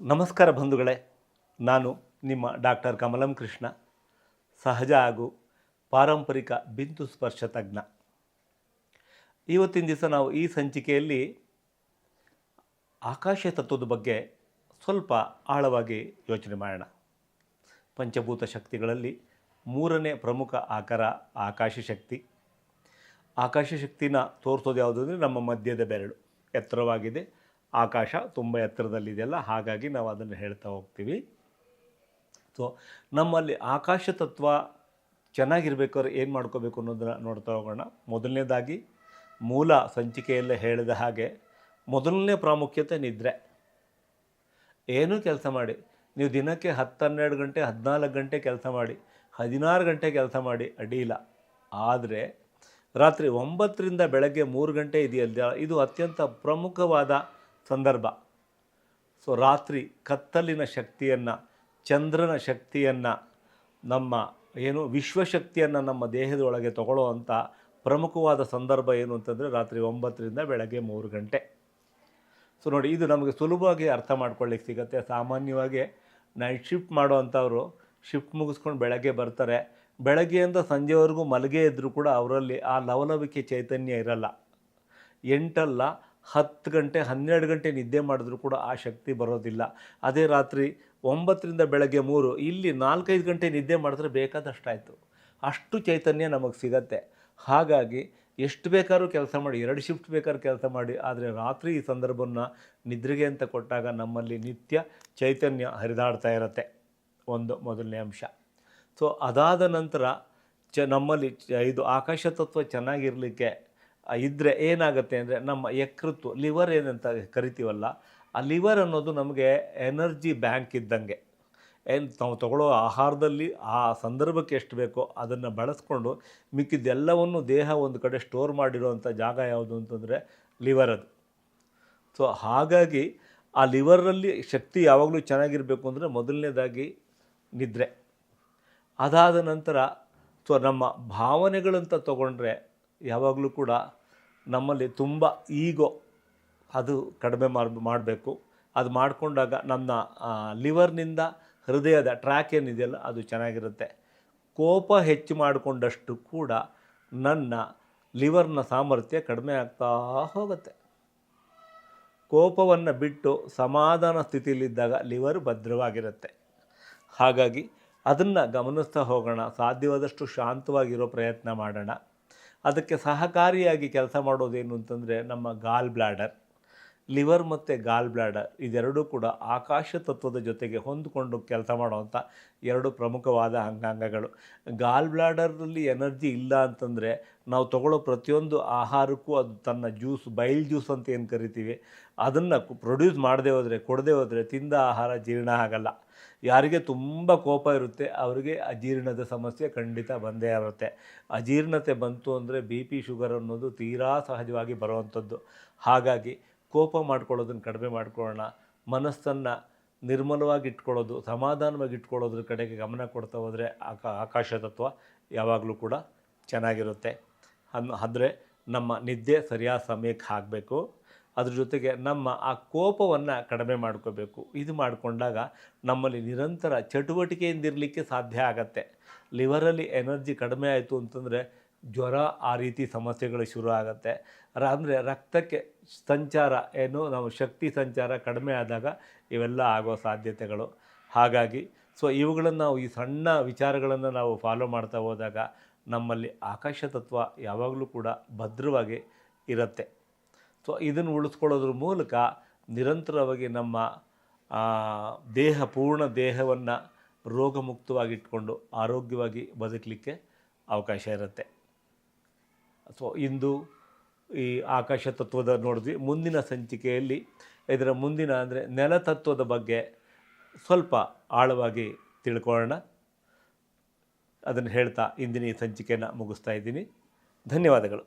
ನಮಸ್ಕಾರ ಬಂಧುಗಳೇ, ನಾನು ನಿಮ್ಮ ಡಾಕ್ಟರ್ ಕಮಲಂ ಕೃಷ್ಣ, ಸಹಜ ಹಾಗೂ ಪಾರಂಪರಿಕ ಬಿಂದು ಸ್ಪರ್ಶ ತಜ್ಞ. ಇವತ್ತಿನ ದಿವಸ ನಾವು ಈ ಸಂಚಿಕೆಯಲ್ಲಿ ಆಕಾಶ ತತ್ವದ ಬಗ್ಗೆ ಸ್ವಲ್ಪ ಆಳವಾಗಿ ಯೋಚನೆ ಮಾಡೋಣ. ಪಂಚಭೂತ ಶಕ್ತಿಗಳಲ್ಲಿ ಮೂರನೇ ಪ್ರಮುಖ ಆಕಾರ ಆಕಾಶ ಶಕ್ತಿ. ಆಕಾಶ ಶಕ್ತಿನ ತೋರಿಸೋದು ಯಾವುದು ಅಂದರೆ ನಮ್ಮ ಮಧ್ಯದ ಬೆರಳು ಎತ್ತರವಾಗಿದೆ, ಆಕಾಶ ತುಂಬ ಎತ್ತರದಲ್ಲಿದೆಯಲ್ಲ, ಹಾಗಾಗಿ ನಾವು ಅದನ್ನು ಹೇಳ್ತಾ ಹೋಗ್ತೀವಿ. ಸೊ ನಮ್ಮಲ್ಲಿ ಆಕಾಶ ತತ್ವ ಚೆನ್ನಾಗಿರ್ಬೇಕಾದ್ರೆ ಏನು ಮಾಡ್ಕೋಬೇಕು ಅನ್ನೋದನ್ನು ನೋಡ್ತಾ ಹೋಗೋಣ. ಮೊದಲನೇದಾಗಿ ಮೂಲ ಸಂಚಿಕೆಯಲ್ಲೇ ಹೇಳಿದ ಹಾಗೆ ಮೊದಲನೇ ಪ್ರಾಮುಖ್ಯತೆ ನಿದ್ರೆ. ಏನೂ ಕೆಲಸ ಮಾಡಿ, ನೀವು ದಿನಕ್ಕೆ 10-12 ಗಂಟೆ 14 ಗಂಟೆ ಕೆಲಸ ಮಾಡಿ, 16 ಗಂಟೆ ಕೆಲಸ ಮಾಡಿ ಅಡ್ಡಿಯಿಲ್ಲ. ಆದರೆ ರಾತ್ರಿ 9ರಿಂದ ಬೆಳಗ್ಗೆ 3 ಗಂಟೆ ಇದೆಯಲ್ಲ, ಇದು ಅತ್ಯಂತ ಪ್ರಮುಖವಾದ ಸಂದರ್ಭ. ಸೊ ರಾತ್ರಿ ಕತ್ತಲಿನ ಶಕ್ತಿಯನ್ನು, ಚಂದ್ರನ ಶಕ್ತಿಯನ್ನು, ನಮ್ಮ ವಿಶ್ವಶಕ್ತಿಯನ್ನು ನಮ್ಮ ದೇಹದೊಳಗೆ ತಗೊಳ್ಳೋವಂಥ ಪ್ರಮುಖವಾದ ಸಂದರ್ಭ ಏನು ಅಂತಂದರೆ ರಾತ್ರಿ 9ರಿಂದ ಬೆಳಗ್ಗೆ 3 ಗಂಟೆ. ಸೊ ನೋಡಿ, ಇದು ನಮಗೆ ಸುಲಭವಾಗಿ ಅರ್ಥ ಮಾಡ್ಕೊಳ್ಳಿಕ್ಕೆ ಸಿಗುತ್ತೆ. ಸಾಮಾನ್ಯವಾಗಿ ನೈಟ್ ಶಿಫ್ಟ್ ಮಾಡೋವಂಥವ್ರು ಶಿಫ್ಟ್ ಮುಗಿಸ್ಕೊಂಡು ಬೆಳಗ್ಗೆ ಬರ್ತಾರೆ. ಬೆಳಗ್ಗೆಯಿಂದ ಸಂಜೆವರೆಗೂ ಮಲಗೇ ಇದ್ದರೂ ಕೂಡ ಅವರಲ್ಲಿ ಆ ಲವಲವಿಕೆ ಚೈತನ್ಯ ಇರಲ್ಲ. 10 ಗಂಟೆ 12 ಗಂಟೆ ನಿದ್ದೆ ಮಾಡಿದ್ರೂ ಕೂಡ ಆ ಶಕ್ತಿ ಬರೋದಿಲ್ಲ. ಅದೇ ರಾತ್ರಿ 9ರಿಂದ ಬೆಳಗ್ಗೆ 3, ಇಲ್ಲಿ 4-5 ಗಂಟೆ ನಿದ್ದೆ ಮಾಡಿದ್ರೆ ಬೇಕಾದಷ್ಟಾಯಿತು. ಅಷ್ಟು ಚೈತನ್ಯ ನಮಗೆ ಸಿಗತ್ತೆ. ಹಾಗಾಗಿ ಎಷ್ಟು ಬೇಕಾದ್ರೂ ಕೆಲಸ ಮಾಡಿ, 2 ಶಿಫ್ಟ್ ಬೇಕಾದ್ರೂ ಕೆಲಸ ಮಾಡಿ, ಆದರೆ ರಾತ್ರಿ ಈ ಸಂದರ್ಭವನ್ನು ನಿದ್ರೆಗೆ ಅಂತ ಕೊಟ್ಟಾಗ ನಮ್ಮಲ್ಲಿ ನಿತ್ಯ ಚೈತನ್ಯ ಹರಿದಾಡ್ತಾ ಇರುತ್ತೆ. ಮೊದಲನೇ ಅಂಶ. ಸೊ ಅದಾದ ನಂತರ ನಮ್ಮಲ್ಲಿ ಇದು ಆಕಾಶ ತತ್ವ ಚೆನ್ನಾಗಿರಲಿಕ್ಕೆ ಇದ್ದರೆ ಏನಾಗುತ್ತೆ ಅಂದರೆ, ನಮ್ಮ ಯಕೃತ್ತು ಲಿವರ್ ಏನಂತ ಕರಿತೀವಲ್ಲ, ಆ ಲಿವರ್ ಅನ್ನೋದು ನಮಗೆ ಎನರ್ಜಿ ಬ್ಯಾಂಕ್ ಇದ್ದಂಗೆ. ನಾವು ತಗೊಳ್ಳೋ ಆಹಾರದಲ್ಲಿ ಆ ಸಂದರ್ಭಕ್ಕೆ ಎಷ್ಟು ಬೇಕೋ ಅದನ್ನು ಬಳಸ್ಕೊಂಡು ಮಿಕ್ಕಿದ್ದೆಲ್ಲವನ್ನು ದೇಹ ಒಂದು ಕಡೆ ಸ್ಟೋರ್ ಮಾಡಿರೋವಂಥ ಜಾಗ ಯಾವುದು ಅಂತಂದರೆ ಲಿವರ್ ಅದು. ಸೊ ಹಾಗಾಗಿ ಆ ಲಿವರಲ್ಲಿ ಶಕ್ತಿ ಯಾವಾಗಲೂ ಚೆನ್ನಾಗಿರಬೇಕು ಅಂದರೆ ಮೊದಲನೇದಾಗಿ ನಿದ್ರೆ. ಅದಾದ ನಂತರ ನಮ್ಮ ಭಾವನೆಗಳಂತ ತಗೊಂಡ್ರೆ ಯಾವಾಗಲೂ ಕೂಡ ನಮ್ಮಲ್ಲಿ ತುಂಬ ಈಗೋ ಅದು ಕಡಿಮೆ ಮಾಡಬೇಕು. ಅದು ಮಾಡಿಕೊಂಡಾಗ ನಮ್ಮ ಲಿವರ್ನಿಂದ ಹೃದಯದ ಟ್ರ್ಯಾಕ್ ಏನಿದೆಯಲ್ಲ ಅದು ಚೆನ್ನಾಗಿರುತ್ತೆ. ಕೋಪ ಹೆಚ್ಚು ಮಾಡಿಕೊಂಡಷ್ಟು ಕೂಡ ನನ್ನ ಲಿವರ್ನ ಸಾಮರ್ಥ್ಯ ಕಡಿಮೆ ಆಗ್ತಾ ಹೋಗುತ್ತೆ. ಕೋಪವನ್ನು ಬಿಟ್ಟು ಸಮಾಧಾನ ಸ್ಥಿತಿಯಲ್ಲಿದ್ದಾಗ ಲಿವರ್ ಭದ್ರವಾಗಿರುತ್ತೆ. ಹಾಗಾಗಿ ಅದನ್ನು ಗಮನಿಸ್ತಾ ಹೋಗೋಣ. ಸಾಧ್ಯವಾದಷ್ಟು ಶಾಂತವಾಗಿರೋ ಪ್ರಯತ್ನ ಮಾಡೋಣ. ಅದಕ್ಕೆ ಸಹಕಾರಿಯಾಗಿ ಕೆಲಸ ಮಾಡೋದೇನು ಅಂತಂದರೆ ನಮ್ಮ ಗಾಲ್ ಬ್ಲ್ಯಾಡರ್. ಲಿವರ್ ಮತ್ತು ಗಾಲ್ ಬ್ಲ್ಯಾಡರ್ ಇದೆರಡೂ ಕೂಡ ಆಕಾಶ ತತ್ವದ ಜೊತೆಗೆ ಹೊಂದಿಕೊಂಡು ಕೆಲಸ ಮಾಡುವಂಥ 2 ಪ್ರಮುಖವಾದ ಅಂಗಾಂಗಗಳು. ಗಾಲ್ ಬ್ಲ್ಯಾಡರಲ್ಲಿ ಎನರ್ಜಿ ಇಲ್ಲ ಅಂತಂದರೆ ನಾವು ತಗೊಳ್ಳೋ ಪ್ರತಿಯೊಂದು ಆಹಾರಕ್ಕೂ ಅದು ತನ್ನ ಬೈಲ್ ಜ್ಯೂಸ್ ಅಂತ ಏನು ಕರಿತೀವಿ, ಅದನ್ನು ಪ್ರೊಡ್ಯೂಸ್ ಮಾಡದೇ ಹೋದರೆ, ಕೊಡದೇ ಹೋದರೆ ತಿಂದ ಆಹಾರ ಜೀರ್ಣ ಆಗಲ್ಲ. ಯಾರಿಗೆ ತುಂಬ ಕೋಪ ಇರುತ್ತೆ ಅವರಿಗೆ ಅಜೀರ್ಣದ ಸಮಸ್ಯೆ ಖಂಡಿತ ಬಂದೇ ಇರುತ್ತೆ. ಅಜೀರ್ಣತೆ ಬಂತು ಅಂದರೆ BP ಶುಗರ್ ಅನ್ನೋದು ತೀರಾ ಸಹಜವಾಗಿ ಬರುವಂಥದ್ದು. ಹಾಗಾಗಿ ಕೋಪ ಮಾಡ್ಕೊಳ್ಳೋದನ್ನು ಕಡಿಮೆ ಮಾಡ್ಕೊಳ್ಳೋಣ. ಮನಸ್ಸನ್ನು ನಿರ್ಮಲವಾಗಿ ಇಟ್ಕೊಳ್ಳೋದು, ಸಮಾಧಾನವಾಗಿ ಇಟ್ಕೊಳ್ಳೋದ್ರ ಕಡೆಗೆ ಗಮನ ಕೊಡ್ತಾ ಹೋದರೆ ಆಕಾಶ ತತ್ವ ಯಾವಾಗಲೂ ಕೂಡ ಚೆನ್ನಾಗಿರುತ್ತೆ. ಆದರೆ ನಮ್ಮ ನಿದ್ದೆ ಸರಿಯಾದ ಸಮಯಕ್ಕೆ ಆಗಬೇಕು. ಅದ್ರ ಜೊತೆಗೆ ನಮ್ಮ ಆ ಕೋಪವನ್ನು ಕಡಿಮೆ ಮಾಡ್ಕೋಬೇಕು. ಇದು ಮಾಡಿಕೊಂಡಾಗ ನಮ್ಮಲ್ಲಿ ನಿರಂತರ ಚಟುವಟಿಕೆಯಿಂದಿರಲಿಕ್ಕೆ ಸಾಧ್ಯ ಆಗತ್ತೆ. ಲಿವರಲ್ಲಿ ಎನರ್ಜಿ ಕಡಿಮೆ ಆಯಿತು ಅಂತಂದರೆ ಜ್ವರ, ಆ ರೀತಿ ಸಮಸ್ಯೆಗಳು ಶುರು ಆಗುತ್ತೆ. ಅಂದರೆ ರಕ್ತಕ್ಕೆ ಸಂಚಾರ ನಾವು ಶಕ್ತಿ ಸಂಚಾರ ಕಡಿಮೆ ಆದಾಗ ಇವೆಲ್ಲ ಆಗೋ ಸಾಧ್ಯತೆಗಳು. ಹಾಗಾಗಿ ಇವುಗಳನ್ನು ನಾವು ಈ ಸಣ್ಣ ವಿಚಾರಗಳನ್ನು ನಾವು ಫಾಲೋ ಮಾಡ್ತಾ ಹೋದಾಗ ನಮ್ಮಲ್ಲಿ ಆಕಾಶ ತತ್ವ ಯಾವಾಗಲೂ ಕೂಡ ಭದ್ರವಾಗಿ ಇರುತ್ತೆ. ಇದನ್ನು ಉಳಿಸ್ಕೊಳ್ಳೋದ್ರ ಮೂಲಕ ನಿರಂತರವಾಗಿ ನಮ್ಮ ಪೂರ್ಣ ದೇಹವನ್ನು ರೋಗಮುಕ್ತವಾಗಿಟ್ಕೊಂಡು ಆರೋಗ್ಯವಾಗಿ ಬದುಕಲಿಕ್ಕೆ ಅವಕಾಶ ಇರುತ್ತೆ. ಇಂದು ಈ ಆಕಾಶ ತತ್ವದ ನೋಡಿದ್ವಿ. ಮುಂದಿನ ಸಂಚಿಕೆಯಲ್ಲಿ ಇದರ ಮುಂದಿನ ಅಂದರೆ ನೆಲತತ್ವದ ಬಗ್ಗೆ ಸ್ವಲ್ಪ ಆಳವಾಗಿ ತಿಳ್ಕೊಳ್ಳೋಣ. ಅದನ್ನು ಹೇಳ್ತಾ ಇಂದಿನ ಈ ಸಂಚಿಕೆಯನ್ನು ಮುಗಿಸ್ತಾ ಇದ್ದೀನಿ. ಧನ್ಯವಾದಗಳು.